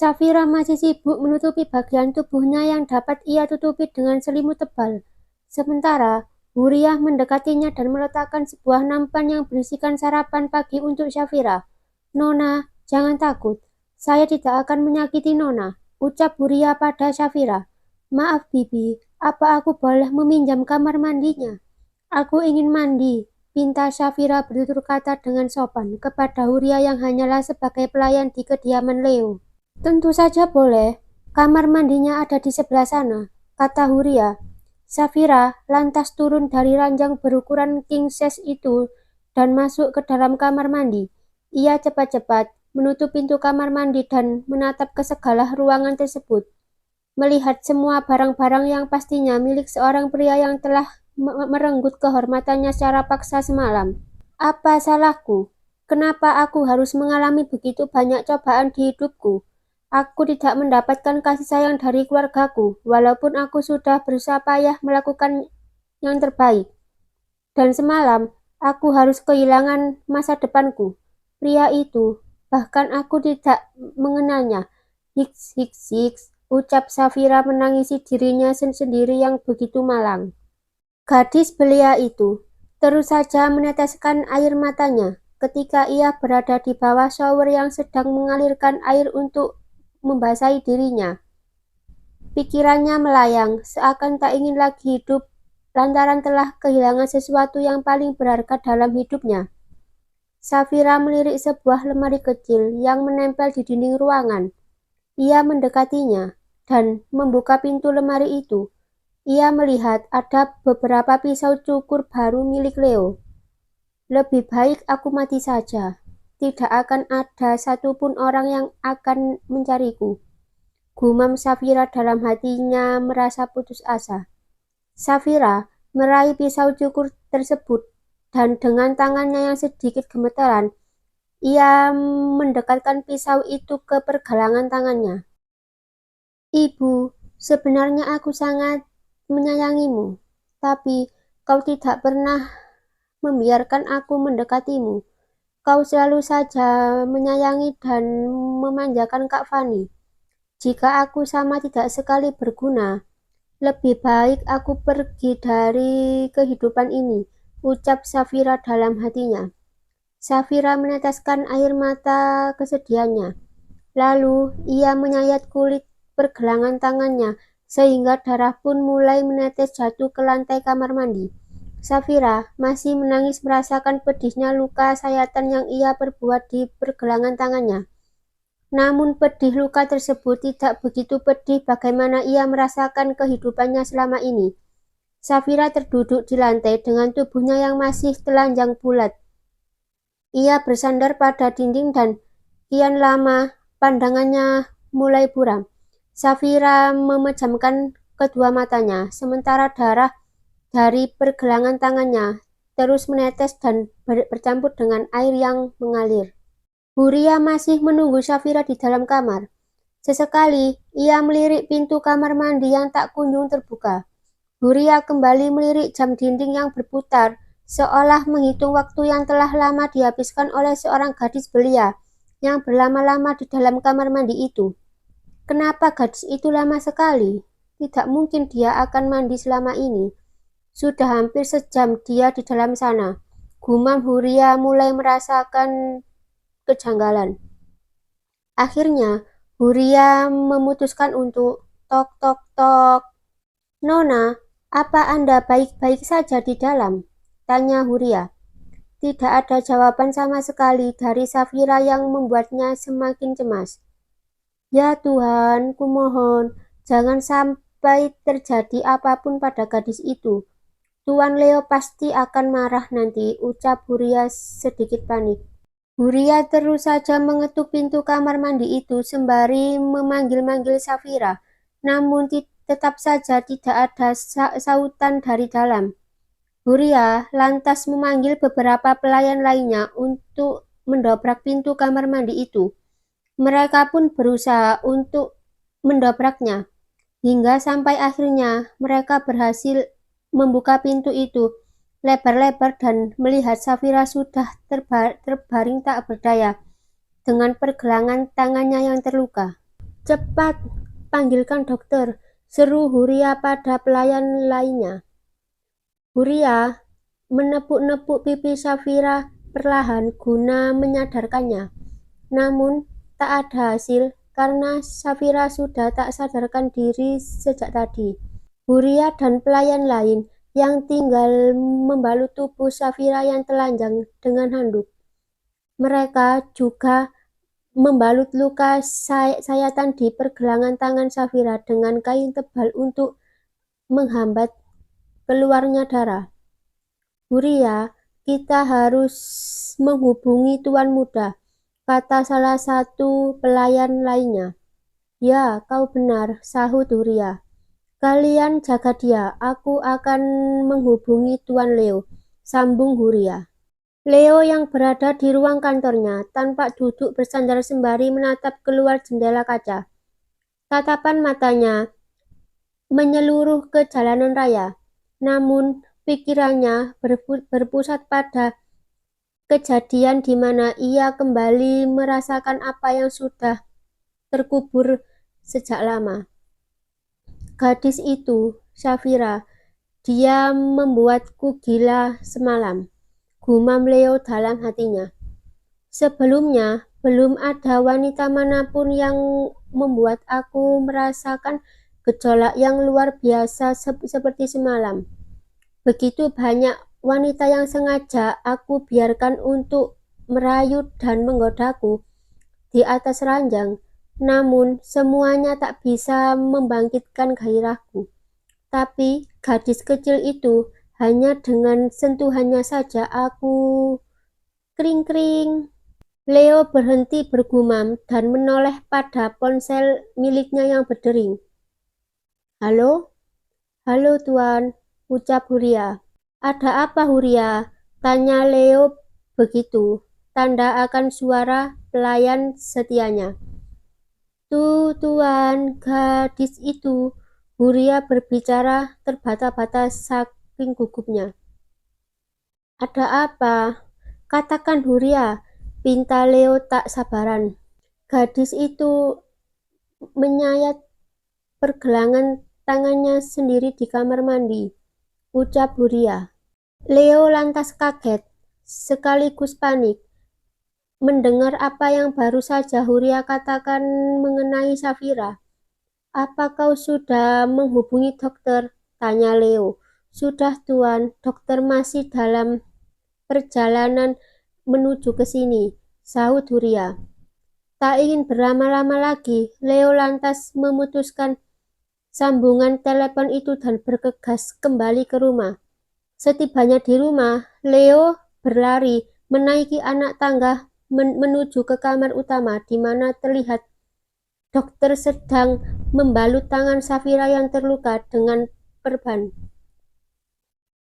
Safira masih sibuk menutupi bagian tubuhnya yang dapat ia tutupi dengan selimut tebal. Sementara, Huriah mendekatinya dan meletakkan sebuah nampan yang berisikan sarapan pagi untuk Safira. "Nona, jangan takut. Saya tidak akan menyakiti Nona," ucap Huriah pada Safira. "Maaf, Bibi. Apa aku boleh meminjam kamar mandinya?" "Aku ingin mandi," pinta Safira bertutur kata dengan sopan kepada Huriah yang hanyalah sebagai pelayan di kediaman Leo. "Tentu saja boleh. Kamar mandinya ada di sebelah sana," kata Huriah. Safira lantas turun dari ranjang berukuran king size itu dan masuk ke dalam kamar mandi. Ia cepat-cepat menutup pintu kamar mandi dan menatap ke segala ruangan tersebut. Melihat semua barang-barang yang pastinya milik seorang pria yang telah merenggut kehormatannya secara paksa semalam. "Apa salahku? Kenapa aku harus mengalami begitu banyak cobaan di hidupku? Aku tidak mendapatkan kasih sayang dari keluargaku, walaupun aku sudah berusaha payah melakukan yang terbaik. Dan semalam, aku harus kehilangan masa depanku. Pria itu, bahkan aku tidak mengenalnya." "Hiks, hiks, hiks," ucap Safira menangisi dirinya sendiri yang begitu malang. Gadis belia itu terus saja meneteskan air matanya ketika ia berada di bawah shower yang sedang mengalirkan air untuk membasahi dirinya. Pikirannya melayang, seakan tak ingin lagi hidup lantaran telah kehilangan sesuatu yang paling berharga dalam hidupnya. Safira melirik sebuah lemari kecil yang menempel di dinding ruangan. Ia mendekatinya dan membuka pintu lemari itu. Ia melihat ada beberapa pisau cukur baru milik Leo. "Lebih baik aku mati saja. Tidak akan ada satupun orang yang akan mencariku," gumam Safira dalam hatinya merasa putus asa. Safira meraih pisau cukur tersebut dan dengan tangannya yang sedikit gemetaran, ia mendekatkan pisau itu ke pergelangan tangannya. "Ibu, sebenarnya aku sangat menyayangimu, tapi kau tidak pernah membiarkan aku mendekatimu. Kau selalu saja menyayangi dan memanjakan Kak Fani. Jika aku sama tidak sekali berguna, lebih baik aku pergi dari kehidupan ini," ucap Safira dalam hatinya. Safira meneteskan air mata kesedihannya. Lalu ia menyayat kulit pergelangan tangannya sehingga darah pun mulai menetes jatuh ke lantai kamar mandi. Safira masih menangis merasakan pedihnya luka sayatan yang ia perbuat di pergelangan tangannya. Namun pedih luka tersebut tidak begitu pedih bagaimana ia merasakan kehidupannya selama ini. Safira terduduk di lantai dengan tubuhnya yang masih telanjang bulat. Ia bersandar pada dinding dan kian lama pandangannya mulai buram. Safira memejamkan kedua matanya, sementara darah dari pergelangan tangannya terus menetes dan bercampur dengan air yang mengalir. Huriah masih menunggu Safira di dalam kamar. Sesekali ia melirik pintu kamar mandi yang tak kunjung terbuka. Huriah kembali melirik jam dinding yang berputar, seolah menghitung waktu yang telah lama dihabiskan oleh seorang gadis belia yang berlama-lama di dalam kamar mandi itu. Kenapa gadis itu lama sekali? Tidak mungkin dia akan mandi selama ini. Sudah hampir sejam dia di dalam sana. Gumam Huriah mulai merasakan kejanggalan. Akhirnya, Huriah memutuskan untuk tok tok tok. "Nona, apa Anda baik-baik saja di dalam?" tanya Huriah. Tidak ada jawaban sama sekali dari Safira yang membuatnya semakin cemas. "Ya Tuhan, kumohon, jangan sampai terjadi apapun pada gadis itu. Tuan Leo pasti akan marah nanti," ucap Huriah sedikit panik. Huriah terus saja mengetuk pintu kamar mandi itu sembari memanggil-manggil Safira, namun tetap saja tidak ada sautan dari dalam. Huriah lantas memanggil beberapa pelayan lainnya untuk mendobrak pintu kamar mandi itu. Mereka pun berusaha untuk mendobraknya, hingga sampai akhirnya mereka berhasil membuka pintu itu lebar-lebar dan melihat Safira sudah terbaring tak berdaya dengan pergelangan tangannya yang terluka. Cepat, panggilkan dokter, seru Huria pada pelayan lainnya. Huria menepuk-nepuk pipi Safira perlahan guna menyadarkannya. Namun, tak ada hasil karena Safira sudah tak sadarkan diri sejak tadi. Huria dan pelayan lain yang tinggal membalut tubuh Safira yang telanjang dengan handuk. Mereka juga membalut luka sayatan di pergelangan tangan Safira dengan kain tebal untuk menghambat keluarnya darah. Huria, kita harus menghubungi Tuan Muda, kata salah satu pelayan lainnya. Ya, kau benar, sahut Huria. Kalian jaga dia, aku akan menghubungi Tuan Leo, sambung Huria. Leo yang berada di ruang kantornya tampak duduk bersandar sembari menatap keluar jendela kaca. Tatapan matanya menyeluruh ke jalanan raya, namun pikirannya berpusat pada kejadian di mana ia kembali merasakan apa yang sudah terkubur sejak lama. Gadis itu, Safira, dia membuatku gila semalam, gumam Leo dalam hatinya. Sebelumnya, belum ada wanita manapun yang membuat aku merasakan gejolak yang luar biasa seperti semalam. Begitu banyak wanita yang sengaja aku biarkan untuk merayu dan menggodaku di atas ranjang, namun semuanya tak bisa membangkitkan gairahku. Tapi gadis kecil itu, hanya dengan sentuhannya saja aku kring-kring. Leo berhenti bergumam dan menoleh pada ponsel miliknya yang berdering. Halo? Halo Tuan, ucap Huria. Ada apa Huria? Tanya Leo begitu, tanda akan suara pelayan setianya. Tuan, gadis itu, Huria berbicara terbata-bata saking gugupnya. Ada apa? Katakan Huria, pinta Leo tak sabaran. Gadis itu menyayat pergelangan tangannya sendiri di kamar mandi, ucap Huria. Leo lantas kaget, sekaligus panik, mendengar apa yang baru saja Huria katakan mengenai Safira. Apa kau sudah menghubungi dokter? Tanya Leo. Sudah Tuan, dokter masih dalam perjalanan menuju ke sini, sahut Huria. Tak ingin berlama-lama lagi, Leo lantas memutuskan sambungan telepon itu dan bergegas kembali ke rumah. Setibanya di rumah, Leo berlari menaiki anak tangga menuju ke kamar utama di mana terlihat dokter sedang membalut tangan Safira yang terluka dengan perban.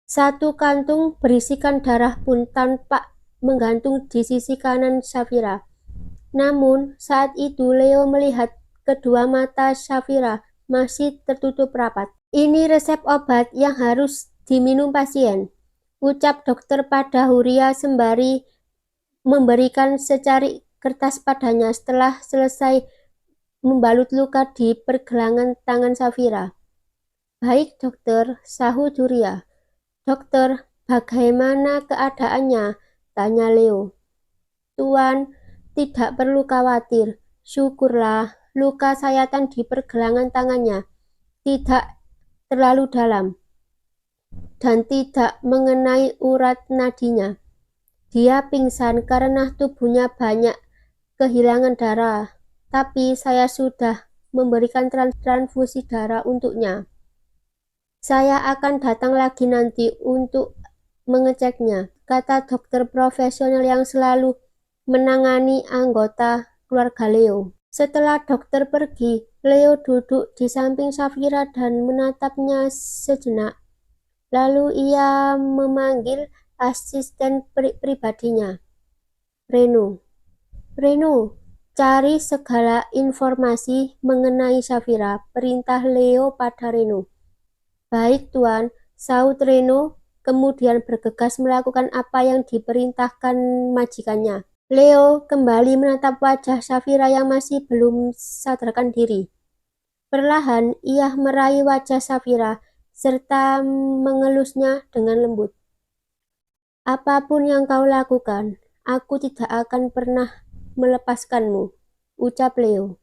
Satu kantung berisikan darah pun tampak menggantung di sisi kanan Safira. Namun saat itu Leo melihat kedua mata Safira masih tertutup rapat. Ini resep obat yang harus diminum pasien, ucap dokter pada Huria sembari memberikan secari kertas padanya setelah selesai membalut luka di pergelangan tangan Safira. Baik dokter, sahut Huria. Dokter, bagaimana keadaannya? Tanya Leo. Tuan, tidak perlu khawatir. Syukurlah, luka sayatan di pergelangan tangannya tidak terlalu dalam dan tidak mengenai urat nadinya. Dia pingsan karena tubuhnya banyak kehilangan darah, tapi saya sudah memberikan transfusi darah untuknya. Saya akan datang lagi nanti untuk mengeceknya, kata dokter profesional yang selalu menangani anggota keluarga Leo. Setelah dokter pergi, Leo duduk di samping Safira dan menatapnya sejenak. Lalu ia memanggil asisten pribadinya, Reno. Reno, cari segala informasi mengenai Safira, perintah Leo pada Reno. Baik Tuan, sahut Reno, kemudian bergegas melakukan apa yang diperintahkan majikannya. Leo kembali menatap wajah Safira yang masih belum sadarkan diri. Perlahan ia meraih wajah Safira serta mengelusnya dengan lembut. Apapun yang kau lakukan, aku tidak akan pernah melepaskanmu, ucap Leo.